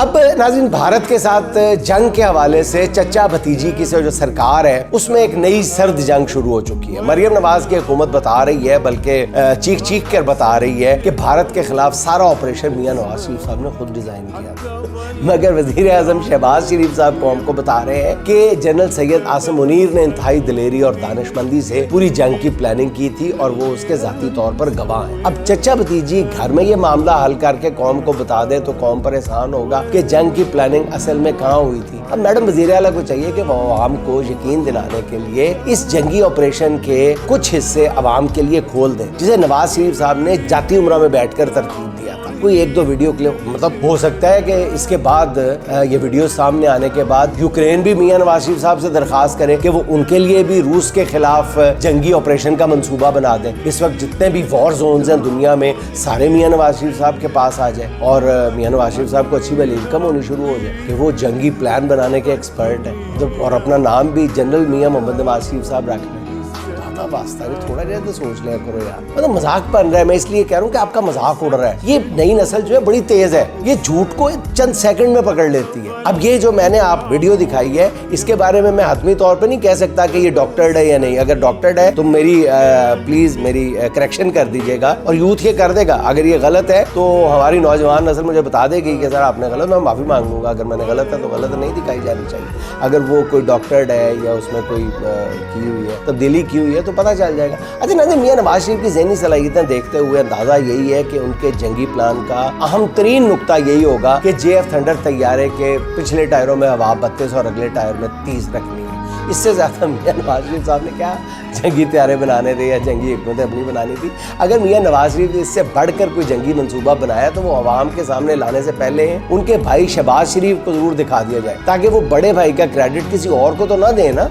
اب ناظرین भारत के साथ जंग के हवाले से चचा भतीजी की जो सरकार है उसमें एक नई सर्द जंग शुरू हो चुकी है। मरियम नवाज की हुकूमत बता रही है, बल्कि चीख चीख कर बता रही है कि भारत के खिलाफ सारा ऑपरेशन मियां नवाज शरीफ साहब ने खुद डिजाइन किया। मगर वजीर आजम शहबाज शरीफ साहब कौम को बता रहे हैं कि जनरल सैयद आसिम मुनीर ने इंतहाई दिलेरी और दानिशमंदी से पूरी जंग की प्लानिंग की थी और वो उसके जाती तौर पर गवाह हैं। अब चचा भतीजी घर में ये मामला हल करके कौम को बता दे तो कौम पर एहसान होगा कि जंग की प्लानिंग असल में कहाँ हुई थी। अब मैडम वज़ीर आला को चाहिए कि वो आवाम को यकीन दिलाने के लिए इस जंगी ऑपरेशन के कुछ हिस्से आवाम के लिए खोल दें, जिसे नवाज शरीफ साहब ने जाती उम्रा में बैठकर तरतीब दिया था। कोई एक दो वीडियो क्लिप, मतलब हो सकता है कि इसके बाद ये वीडियो सामने आने के बाद यूक्रेन भी मियां नवाज शरीफ साहब से दरखास्त करे कि वो उनके लिए भी रूस के खिलाफ जंगी ऑपरेशन का मंसूबा बना दें। इस वक्त जितने भी वॉर जोन्स हैं दुनिया में सारे मियां नवाज शरीफ साहब के पास आ जाए और मियां नवाज शरीफ साहब को अच्छी वाली इनकम होनी शुरू हो जाए कि वो जंगी प्लान बनाने के एक्सपर्ट हैं। तो और अपना नाम भी जनरल मियां मोहम्मद नवाज शरीफ साहब रख लें। वास्ता भी थोड़ा देर तो सोच लिया करो यार, मतलब मजाक बन रहा है। मैं इसलिए कह रहा हूँ कि आपका मजाक उड़ रहा है। ये नई नस्ल जो है बड़ी तेज है, ये झूठ को चंद सेकंड में पकड़ लेती है। अब ये जो मैंने आप वीडियो दिखाई है इसके बारे में मैं हतमी तौर पे नहीं कह सकता कि ये डॉक्टर्ड है या नहीं। अगर डॉक्टर्ड है तो मेरी प्लीज मेरी करेक्शन कर दीजिएगा और यूथ ये कर देगा। अगर ये गलत है तो हमारी नौजवान नस्ल मुझे बता देगी कि सर आपने गलत, मैं माफी मांग लूंगा। अगर मैंने गलत है तो गलत नहीं दिखाई जानी चाहिए। अगर वो कोई डॉक्टर्ड है या उसमें कोई की हुई है तब्दीली की हुई है तो पता चल जाएगा। अच्छा नाज़रीन, मियां नवाज शरीफ की ज़हनी सलाहियतें देखते हुए अंदाजा यही है कि उनके जंगी प्लान का अहम तरीन नुक्ता यही होगा कि JF थंडर तैयारे के पिछले टायरों में हवा 32 और अगले टायर में 30 रखनी है। इससे ज़्यादा मियां नवाज शरीफ साहब ने क्या जंगी तैयारे बनाने थे या जंगी हिकमतें अपनी बनानी थी। अगर मियां नवाज शरीफ ने इससे बढ़कर कोई जंगी मंसूबा बनाया तो वो आवाम के सामने लाने से पहले उनके भाई शहबाज शरीफ को जरूर दिखा दिया जाए, ताकि वो बड़े भाई का क्रेडिट किसी और को तो ना दें ना।